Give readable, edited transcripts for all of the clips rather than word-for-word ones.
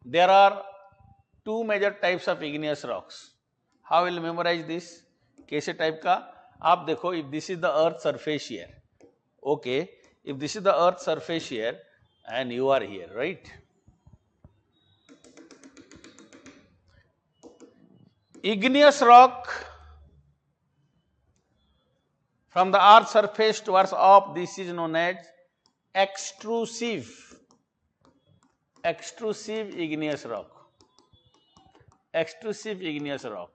there are two major types of igneous rocks. How will you memorize this? कैसे type का? आप देखो, if this is the earth surface here, okay, if this is the earth surface here and you are here, right? Igneous rock from the earth surface towards up, this is known as extrusive igneous rock. Extrusive igneous rock,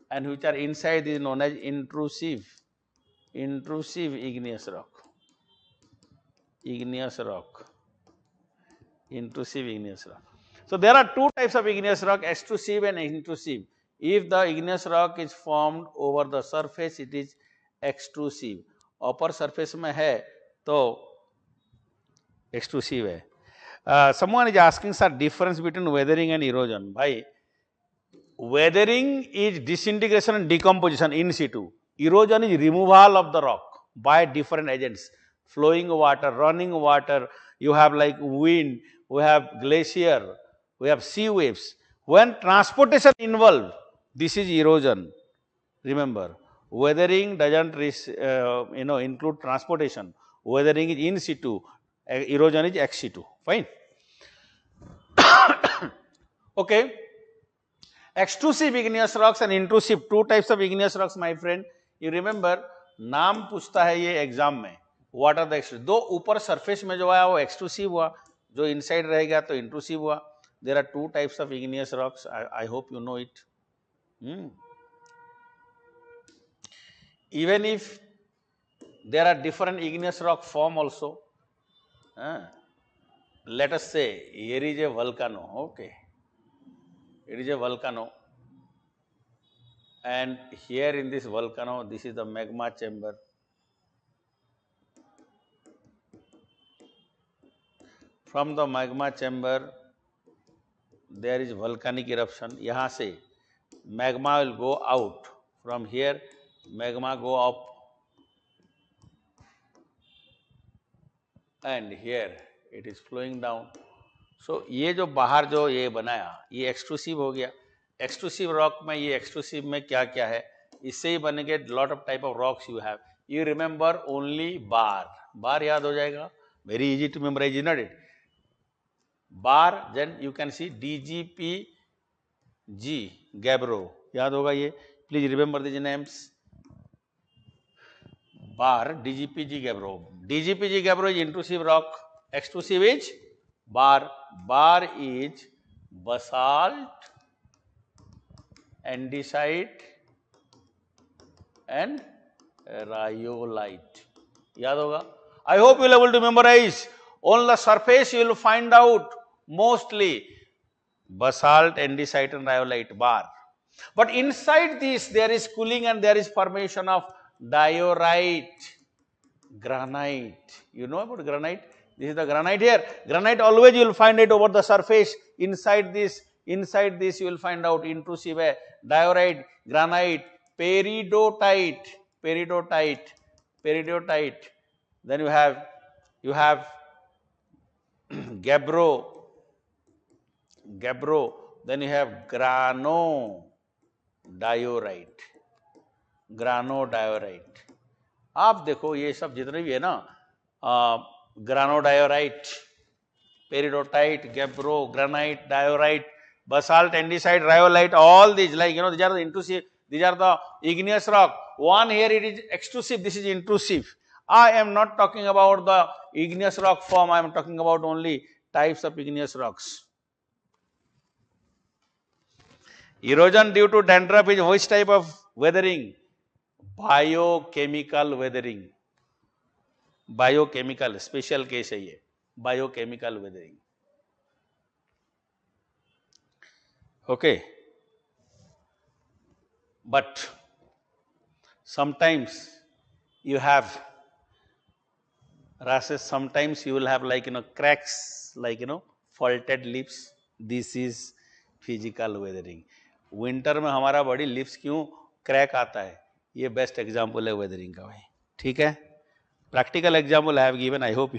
and which are inside is known as intrusive igneous rock. Intrusive igneous rock. So there are two types of igneous rock, extrusive and intrusive. If the igneous rock is formed over the surface, it is extrusive. Upper surface में है तो extrusive है. Someone is asking, sir, difference between weathering and erosion. भाई, weathering is disintegration and decomposition in situ. Erosion is removal of the rock by different agents. Flowing water, running water, you have like wind, we have glacier, we have sea waves. When transportation involved, this is erosion. Remember, weathering doesn't include transportation. Weathering is in situ, erosion is ex situ. Fine. Okay. Extrusive igneous rocks and intrusive, two types of igneous rocks, my friend. You remember, नाम पूछता है ये exam में. What are the extrusive? दो ऊपर surface में जो आया वो एक्सट्रूसिव हुआ, जो इनसाइड रहेगा तो इंट्रूसिव हुआ. There are two types of igneous rocks. I hope you know it. Even if there are different igneous rock form also. Let us say here is a volcano. Okay. It is a volcano, and here in this volcano, this is the magma chamber. From the magma chamber, there is volcanic eruption. यहाँ से magma will go out. From here, magma go up, and here it is flowing down. So ये जो बाहर जो ये बनाया, ये extrusive हो गया. एक्सट्रूसिव रॉक में ये एक्सट्रूसिव में क्या क्या है, इससे ही बनेंगे lot of type of rocks you have. You remember only bar याद हो जाएगा. Very easy to memorise, is not it? Bar, then you can see DGPG gabbro, याद होगा ये. Please remember this names. Bar, DGPG gabbro. DGPG gabbro is intrusive rock, extrusive is bar. Bar is basalt, andesite and rhyolite. याद होगा? I hope you will able to memorize. On the surface you will find out mostly basalt, andesite and rhyolite, bar. But inside this there is cooling and there is formation of diorite, granite. You know about granite? This is the granite here. Granite always you will find it over the surface. Inside this you will find out intrusive है, diorite, granite, peridotite. Then you have gabbro. Then you have granodiorite. आप देखो ये सब जितने भी है ना, granodiorite, peridotite, gabbro, granite, diorite, basalt, andesite, rhyolite, all these, like, these are the intrusive, these are the igneous rock. One here it is extrusive, this is intrusive. I am not talking about the igneous rock form, I am talking about only types of igneous rocks. Erosion due to dandruff is which type of weathering? Biochemical weathering. Biochemical special case है ये, biochemical weathering. Okay, but sometimes you have rashes, sometimes you will have like cracks, like faulted lips. This is physical weathering. Winter में हमारा body lips क्यों crack आता है, ये best example है weathering का भाई. ठीक है, practical example I have given. I hope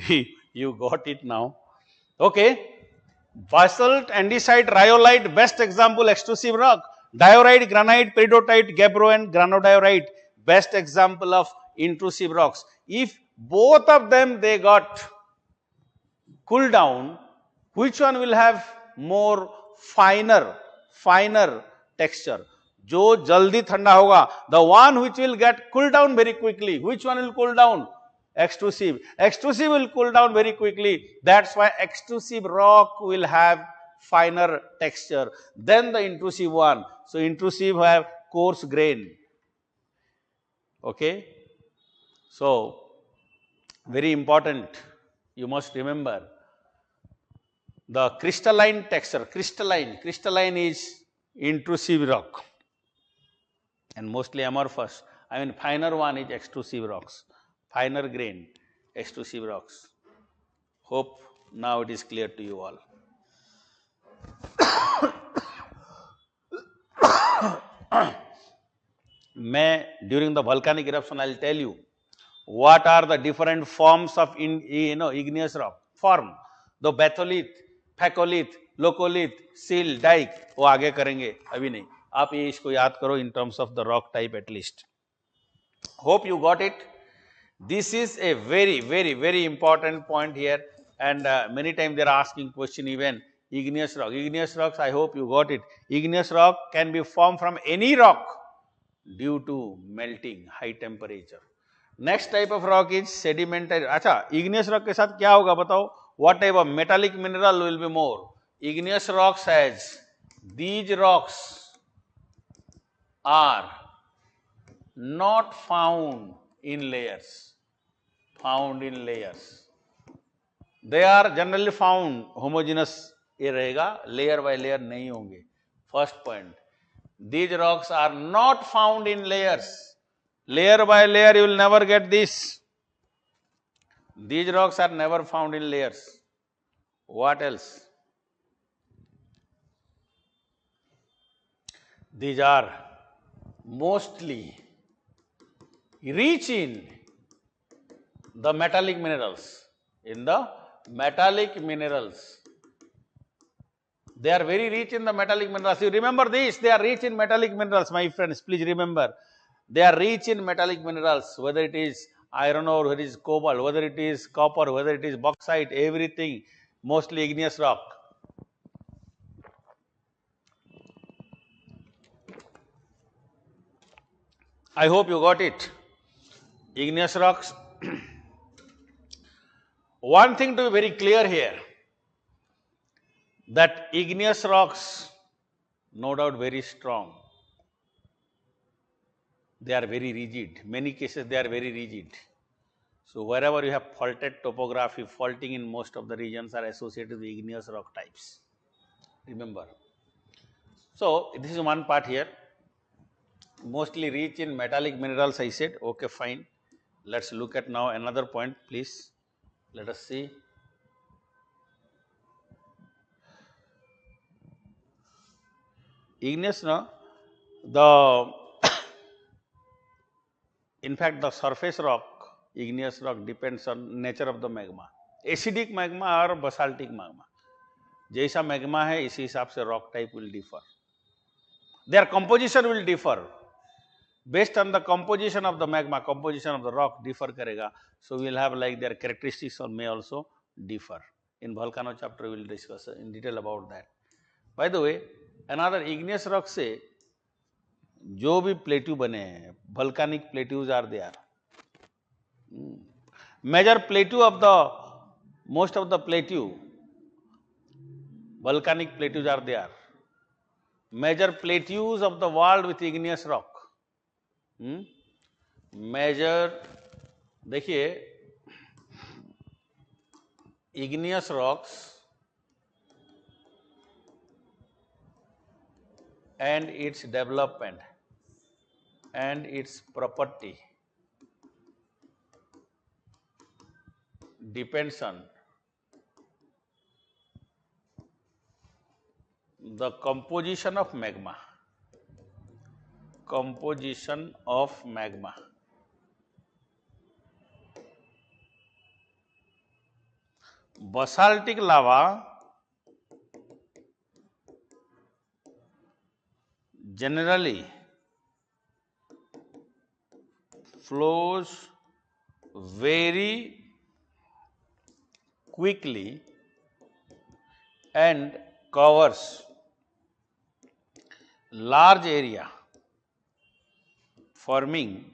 you got it now. Okay. Basalt, andesite, rhyolite, best example extrusive rock. Diorite, granite, peridotite, gabbro and granodiorite, best example of intrusive rocks. If both of them they got cooled down, which one will have more finer texture? जो जल्दी ठंडा होगा, the one which will get cooled down very quickly. Which one will cool down? Extrusive. Extrusive will cool down very quickly. That's why extrusive rock will have finer texture than the intrusive one. So intrusive have coarse grain. Okay. So very important. You must remember the crystalline texture. Crystalline is intrusive rock and mostly amorphous. I mean finer one is extrusive rocks. Finer grain, extrusive rocks. Hope now it is clear to you all. During the volcanic eruption, I will tell you what are the different forms of igneous rock. Form, the batholith, phacholith, locholith, sill, dike, वो आगे करेंगे, अभी नहीं. आप ये इसको याद करो in terms of the rock type at least. Hope you got it. This is a very important point here, and many times they are asking question even igneous rock. Igneous rocks, I hope you got it. Igneous rock can be formed from any rock due to melting, high temperature. Next type of rock is sedimentary. अच्छा, igneous rock के साथ क्या होगा बताओ? What type of metallic mineral will be more? Igneous rocks has, these rocks are not found in layers. They are generally found homogeneous ये रहेगा, layer by layer नहीं होंगे. First point. These rocks are not found in layers. Layer by layer you will never get this. These rocks are never found in layers. What else? These are mostly rich in the metallic minerals. They are very rich in the metallic minerals. You remember this, they are rich in metallic minerals, my friends, please remember. They are rich in metallic minerals, whether it is iron ore, whether it is cobalt, whether it is copper, whether it is bauxite, everything, mostly igneous rock. I hope you got it. Igneous rocks. One thing to be very clear here, that igneous rocks, no doubt very strong. They are very rigid. Many cases they are very rigid. So wherever you have faulted topography, faulting in most of the regions are associated with igneous rock types. Remember. So this is one part here. Mostly rich in metallic minerals, I said. Okay, fine. Let's look at now another point, please. Let us see. Igneous, no? In fact, the surface rock, igneous rock, depends on nature of the magma. Acidic magma or basaltic magma. जैसा magma है, इसी हिसाब से rock type will differ. Their composition will differ. Based on the composition of the magma, composition of the rock differ करेगा. So we will have like their characteristics may also differ. In volcano chapter we will discuss in detail about that. By the way, another igneous rock से जो भी plateau बने हैं, volcanic plateaus are there. Major plateau of most of the plateau, volcanic plateaus are there. Major plateaus of the world with igneous rock. Major, देखिए, igneous rocks and its development and its property depends on the composition of magma. Composition of magma. Basaltic lava generally flows very quickly and covers large area, forming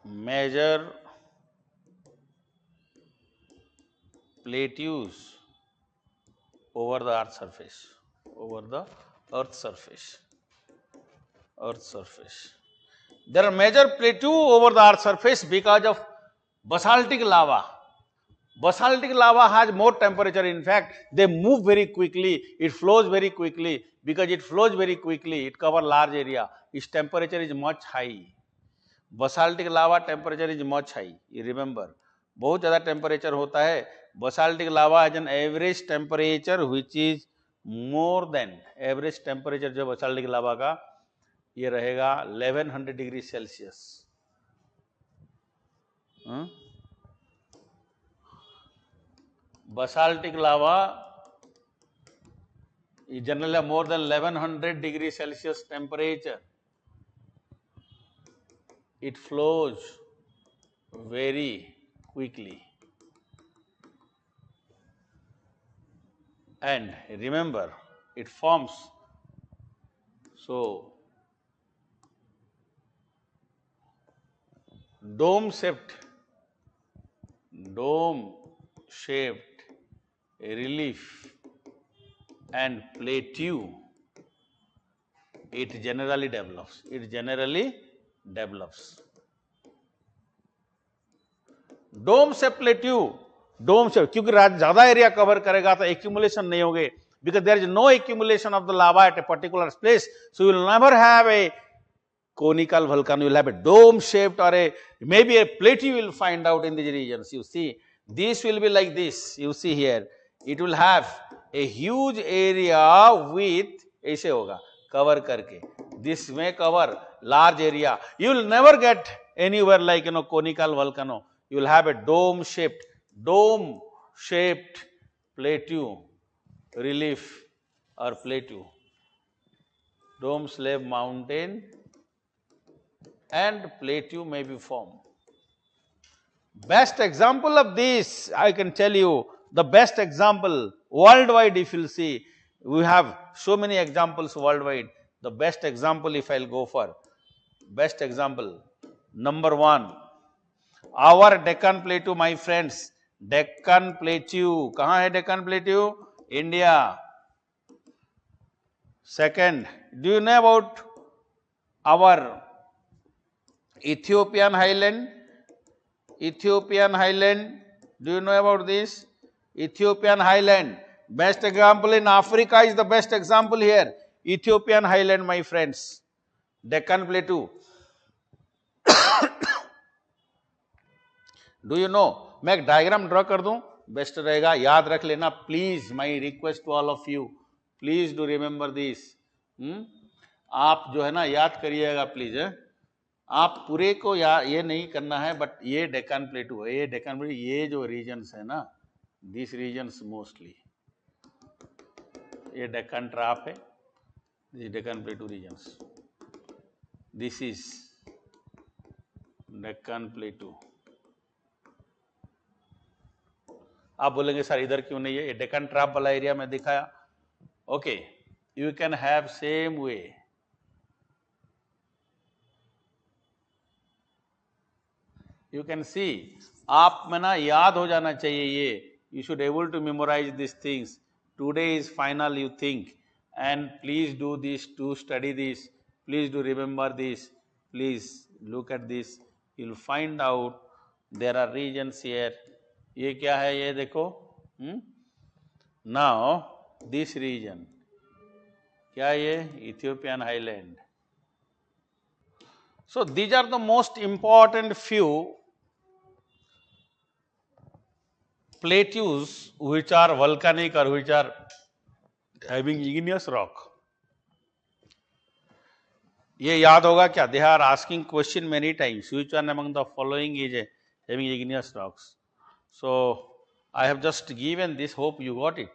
major plateaus over the earth surface, There are major plateau over the earth surface because of basaltic lava. Basaltic lava has more temperature. In fact, they move very quickly. It flows very quickly. Because it flows very quickly, it covers large area. Its temperature is much high. Basaltic lava temperature is much high. You remember, बहुत ज़्यादा temperature होता है. Basaltic lava has an average temperature which is more than average temperature जो basaltic lava का ये रहेगा 1100 degree Celsius. Basaltic lava is generally more than 1100 degree Celsius temperature. It flows very quickly. And remember, it forms dome-shaped relief and plateau. It generally develops. Dome-shaped plateau. Dome-shaped, क्योंकि ज़्यादा area cover करेगा तो accumulation नहीं होंगे. Because there is no accumulation of the lava at a particular place, so you will never have a conical volcano. You will have a dome-shaped or maybe a plateau. You will find out in these regions. You see, this will be like this. You see here, it will have a huge area with ऐसे होगा cover करके. This may cover large area. You will never get anywhere like conical volcano. You will have a dome-shaped plateau relief or plateau. Dome slab mountain and plateau may be formed. Best example of this, I can tell you, the best example worldwide, if you'll see, we have so many examples worldwide. The best example, if I'll go for, best example, number 1, our Deccan Plateau, my friends. Deccan Plateau, कहाँ है Deccan Plateau? India. Second, do you know about our Ethiopian highland? Do you know about this? Ethiopian highland. Best example in Africa is the best example here. Ethiopian highland, my friends. Deccan Plateau. Do you know? मैं एक diagram draw कर दूं, best रहेगा. याद रख लेना please. My request to all of you, please do remember this. आप जो है ना याद करिएगा प्लीज. आप पूरे को ये नहीं करना है, बट ये डेक्कन प्लेटू है. ये डेक्कन प्लेटू, ये जो रीजन्स है ना, दिस रीजन्स मोस्टली, ये डेक्कन ट्राप है, this Deccan plateau regions, this is Deccan plateau. आप बोलेंगे सर इधर क्यों नहीं है? ये डेक्कन ट्राप वाला एरिया में दिखाया. Okay, you can have same way. You can see, आप में ना याद हो जाना चाहिए ये. You should able to memorise this things. Today is final, you think, and please do this, to study this, please do remember this, please look at this. You will find out there are reasons here. ये क्या है? ये देखो. Now this reason क्या? ये Ethiopian highland. So these are the most important few plateaus which are volcanic or which are having igneous rock. ये याद होगा क्या? They are asking question many times. Which one among the following is having igneous rocks? So I have just given this, hope you got it.